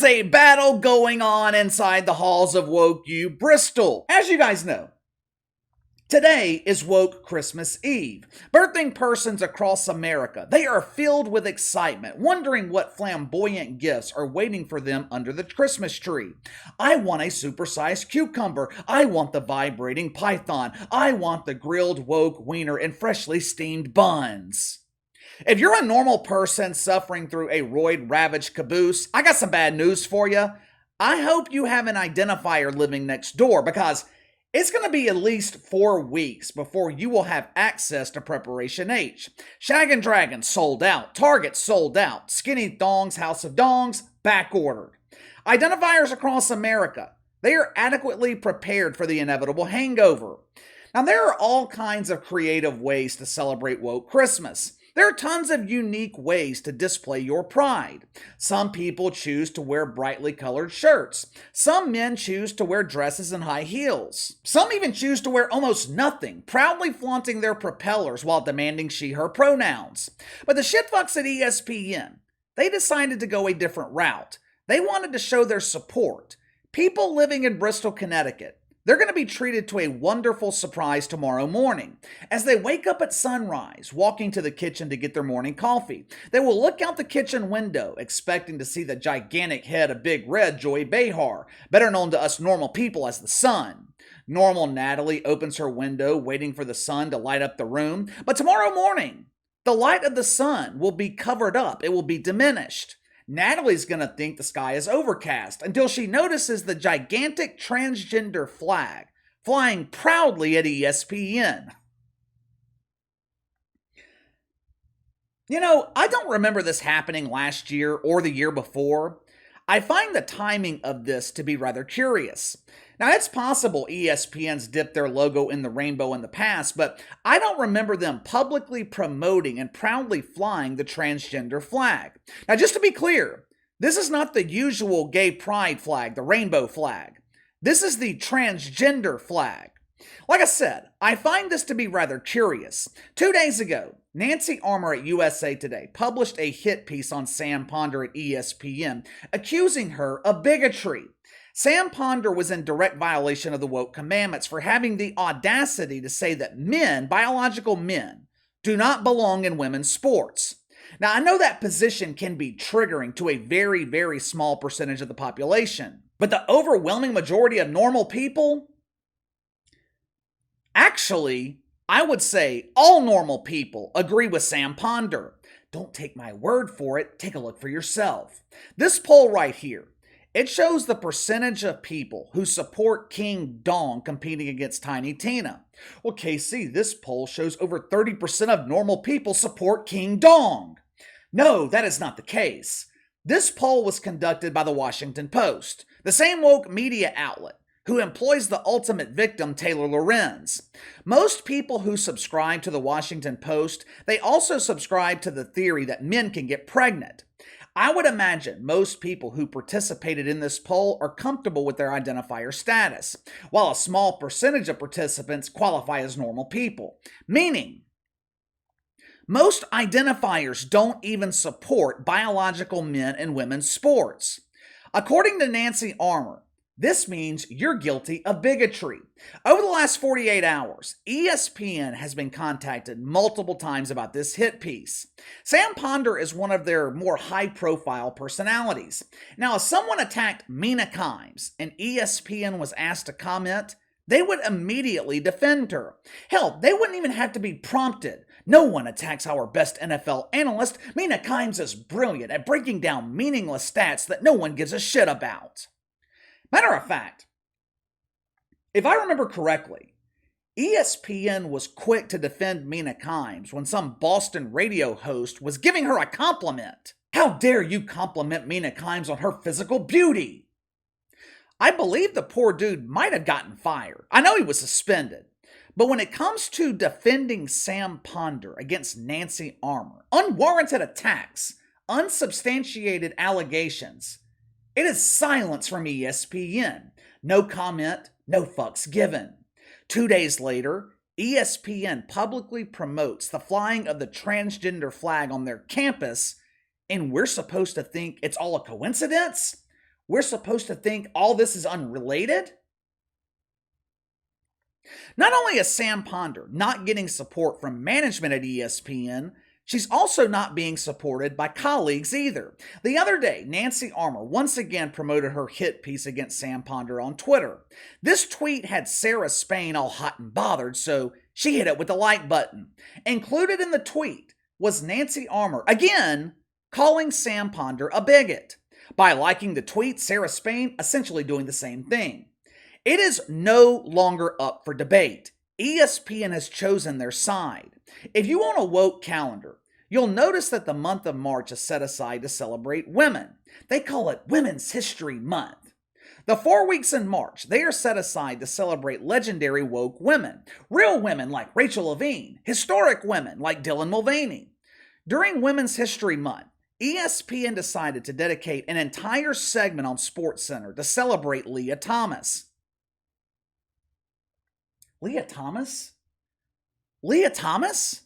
is a battle going on inside the halls of Woke U Bristol. As you guys know, today is Woke Christmas Eve. Birthing persons across America, they are filled with excitement, wondering what flamboyant gifts are waiting for them under the Christmas tree. I want a supersized cucumber. I want the vibrating python. I want the grilled woke wiener and freshly steamed buns. If you're a normal person suffering through a roid-ravaged caboose, I got some bad news for you. I hope you have an identifier living next door, because it's going to be at least 4 weeks before you will have access to Preparation H. Shag and Dragon sold out. Target sold out. Skinny Thongs, House of Dongs, back ordered. Identifiers across America, they are adequately prepared for the inevitable hangover. Now, there are all kinds of creative ways to celebrate woke Christmas. There are tons of unique ways to display your pride. Some people choose to wear brightly colored shirts. Some men choose to wear dresses and high heels. Some even choose to wear almost nothing, proudly flaunting their propellers while demanding she/her pronouns. But the shitfucks at ESPN, they decided to go a different route. They wanted to show their support. People living in Bristol, Connecticut, they're going to be treated to a wonderful surprise tomorrow morning. As they wake up at sunrise, walking to the kitchen to get their morning coffee, they will look out the kitchen window, expecting to see the gigantic head of Big Red Joy Behar, better known to us normal people as the sun. Normal Natalie opens her window, waiting for the sun to light up the room, but tomorrow morning, the light of the sun will be covered up. It will be diminished. Natalie's going to think the sky is overcast until she notices the gigantic transgender flag flying proudly at ESPN. You know, I don't remember this happening last year or the year before. I find the timing of this to be rather curious. Now, it's possible ESPN's dipped their logo in the rainbow in the past, but I don't remember them publicly promoting and proudly flying the transgender flag. Now, just to be clear, this is not the usual gay pride flag, the rainbow flag. This is the transgender flag. Like I said, I find this to be rather curious. 2 days ago, Nancy Armour at USA Today published a hit piece on Sam Ponder at ESPN, accusing her of bigotry. Sam Ponder was in direct violation of the woke commandments for having the audacity to say that men, biological men, do not belong in women's sports. Now, I know that position can be triggering to a very, very small percentage of the population, but the overwhelming majority of normal people, actually, I would say all normal people agree with Sam Ponder. Don't take my word for it. Take a look for yourself. This poll right here, it shows the percentage of people who support King Dong competing against Tiny Tina. Well, KC, this poll shows over 30% of normal people support King Dong. No, that is not the case. This poll was conducted by the Washington Post, the same woke media outlet who employs the ultimate victim, Taylor Lorenz. Most people who subscribe to the Washington Post, they also subscribe to the theory that men can get pregnant. I would imagine most people who participated in this poll are comfortable with their identifier status, while a small percentage of participants qualify as normal people. Meaning, most identifiers don't even support biological men and women's sports. According to Nancy Armour, this means you're guilty of bigotry. Over the last 48 hours, ESPN has been contacted multiple times about this hit piece. Sam Ponder is one of their more high-profile personalities. Now, if someone attacked Mina Kimes and ESPN was asked to comment, they would immediately defend her. Hell, they wouldn't even have to be prompted. No one attacks our best NFL analyst. Mina Kimes is brilliant at breaking down meaningless stats that no one gives a shit about. Matter of fact, if I remember correctly, ESPN was quick to defend Mina Kimes when some Boston radio host was giving her a compliment. How dare you compliment Mina Kimes on her physical beauty? I believe the poor dude might have gotten fired. I know he was suspended. But when it comes to defending Sam Ponder against Nancy Armour, unwarranted attacks, unsubstantiated allegations, it is silence from ESPN. No comment, no fucks given. 2 days later, ESPN publicly promotes the flying of the transgender flag on their campus, and we're supposed to think it's all a coincidence? we're supposed to think all this is unrelated? Not only is Sam Ponder not getting support from management at ESPN, she's also not being supported by colleagues either. The other day, Nancy Armour once again promoted her hit piece against Sam Ponder on Twitter. This tweet had Sarah Spain all hot and bothered, so she hit it with the like button. Included in the tweet was Nancy Armour, again, calling Sam Ponder a bigot. By liking the tweet, Sarah Spain essentially doing the same thing. It is no longer up for debate. ESPN has chosen their side. If you want a woke calendar, you'll notice that the month of March is set aside to celebrate women. They call it Women's History Month. The 4 weeks in March, they are set aside to celebrate legendary woke women, real women like Rachel Levine, historic women like Dylan Mulvaney. During Women's History Month, ESPN decided to dedicate an entire segment on SportsCenter to celebrate Leah Thomas. Leah Thomas? Leah Thomas?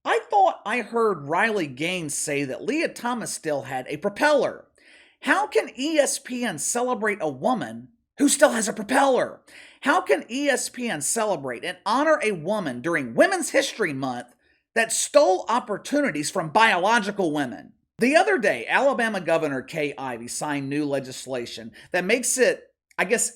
I thought I heard Riley Gaines say that Leah Thomas still had a propeller. How can ESPN celebrate a woman who still has a propeller? How can ESPN celebrate and honor a woman during Women's History Month that stole opportunities from biological women? The other day, Alabama Governor Kay Ivey signed new legislation that makes it,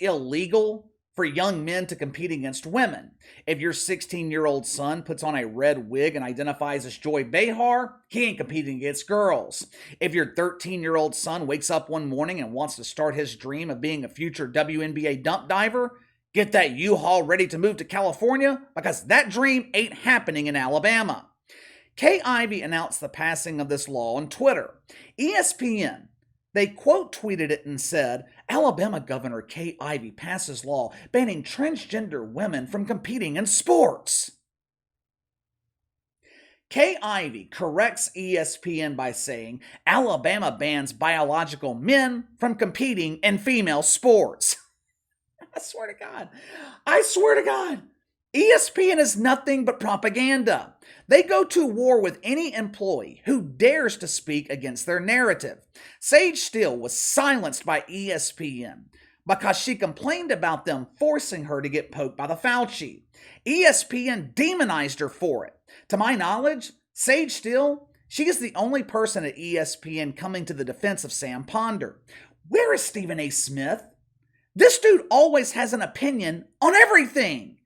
illegal for young men to compete against women. If your 16-year-old son puts on a red wig and identifies as Joy Behar, he ain't competing against girls. If your 13-year-old son wakes up one morning and wants to start his dream of being a future WNBA dump diver, get that U-Haul ready to move to California, because that dream ain't happening in Alabama. Kay Ivey announced the passing of this law on Twitter. ESPN, they quote tweeted it and said, Alabama Governor Kay Ivey passes law banning transgender women from competing in sports. Kay Ivey corrects ESPN by saying Alabama bans biological men from competing in female sports. I swear to God. ESPN is nothing but propaganda. They go to war with any employee who dares to speak against their narrative. Sage Steele was silenced by ESPN because she complained about them forcing her to get poked by the Fauci. ESPN demonized her for it. To my knowledge, Sage Steele, she is the only person at ESPN coming to the defense of Sam Ponder. Where is Stephen A. Smith? This dude always has an opinion on everything.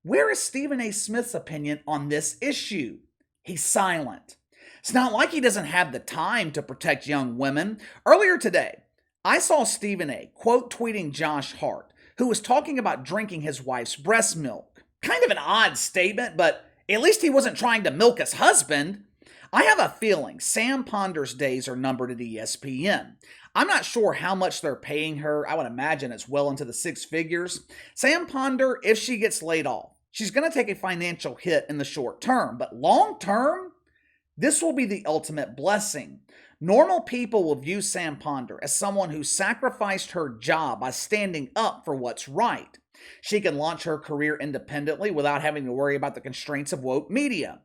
Where is Stephen A. Smith's opinion on this issue? He's silent. It's not like he doesn't have the time to protect young women. Earlier today, I saw Stephen A. quote tweeting Josh Hart, who was talking about drinking his wife's breast milk. Kind of an odd statement, but at least he wasn't trying to milk his husband. I have a feeling Sam Ponder's days are numbered at ESPN. I'm not sure how much they're paying her. I would imagine it's well into the six figures. Sam Ponder, if she gets laid off, she's going to take a financial hit in the short term, but long term, this will be the ultimate blessing. Normal people will view Sam Ponder as someone who sacrificed her job by standing up for what's right. She can launch her career independently without having to worry about the constraints of woke media.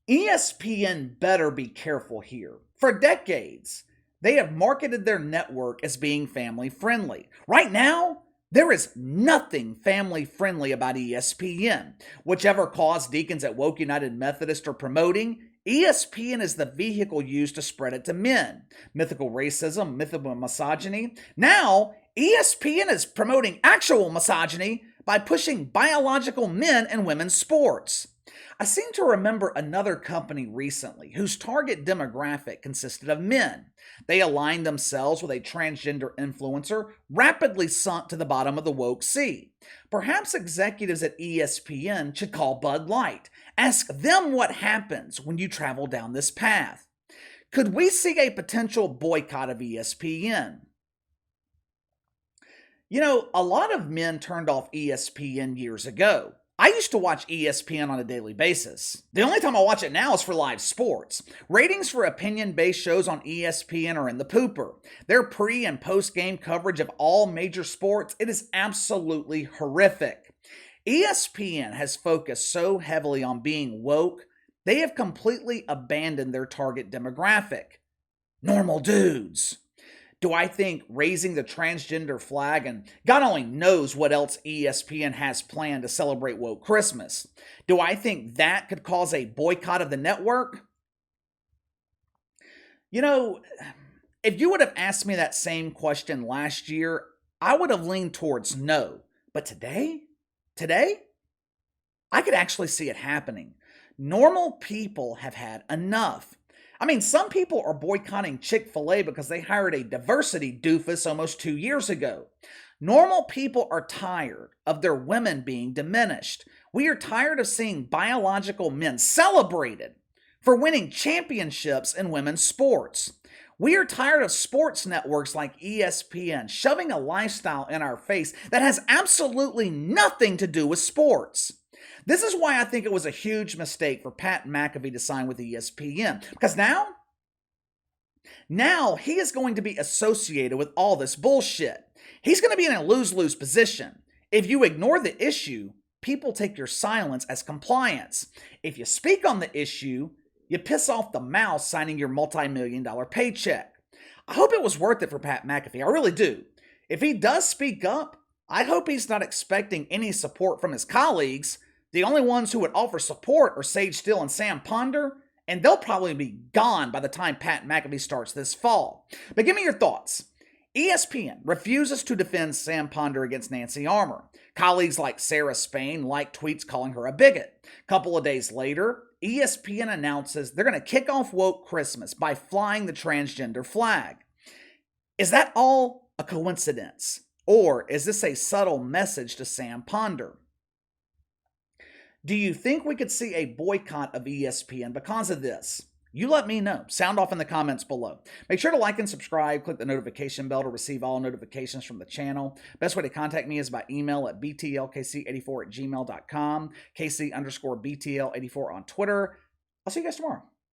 ESPN better be careful here. For decades, they have marketed their network as being family friendly. Right now, there is nothing family friendly about ESPN. Whichever cause deacons at Woke United Methodist are promoting, ESPN is the vehicle used to spread it to men. Mythical racism, mythical misogyny. Now, ESPN is promoting actual misogyny by pushing biological men in women's sports. I seem to remember another company recently whose target demographic consisted of men. They aligned themselves with a transgender influencer, rapidly sunk to the bottom of the woke sea. Perhaps executives at ESPN should call Bud Light. Ask them what happens when you travel down this path. Could we see a potential boycott of ESPN? You know, a lot of men turned off ESPN years ago. I used to watch ESPN on a daily basis. The only time I watch it now is for live sports. Ratings for opinion-based shows on ESPN are in the pooper. Their pre- and post-game coverage of all major sports, it is absolutely horrific. ESPN has focused so heavily on being woke They have completely abandoned their target demographic. Normal dudes. Do I think raising the transgender flag, and God only knows what else ESPN has planned to celebrate woke Christmas, do I think that could cause a boycott of the network? You know, if you would have asked me that same question last year, I would have leaned towards no. But today, I could actually see it happening. Normal people have had enough. I mean, some people are boycotting Chick-fil-A because they hired a diversity doofus almost 2 years ago. Normal people are tired of their women being diminished. We are tired of seeing biological men celebrated for winning championships in women's sports. We are tired of sports networks like ESPN shoving a lifestyle in our face that has absolutely nothing to do with sports. This is why I think it was a huge mistake for Pat McAfee to sign with ESPN. Because now he is going to be associated with all this bullshit. He's going to be in a lose-lose position. If you ignore the issue, people take your silence as compliance. If you speak on the issue, you piss off the mouse signing your multi-million-dollar paycheck. I hope it was worth it for Pat McAfee. I really do. If he does speak up, I hope he's not expecting any support from his colleagues. The only ones who would offer support are Sage Steele and Sam Ponder, and they'll probably be gone by the time Pat McAfee starts this fall. But give me your thoughts. ESPN refuses to defend Sam Ponder against Nancy Armour. Colleagues like Sarah Spain like tweets calling her a bigot. A couple of days later, ESPN announces they're going to kick off woke Christmas by flying the transgender flag. Is that all a coincidence? Or is this a subtle message to Sam Ponder? Do you think we could see a boycott of ESPN because of this? You let me know. Sound off in the comments below. Make sure to like and subscribe. Click the notification bell to receive all notifications from the channel. Best way to contact me is by email at btlkc84@gmail.com, KC_BTL84 on Twitter. I'll see you guys tomorrow.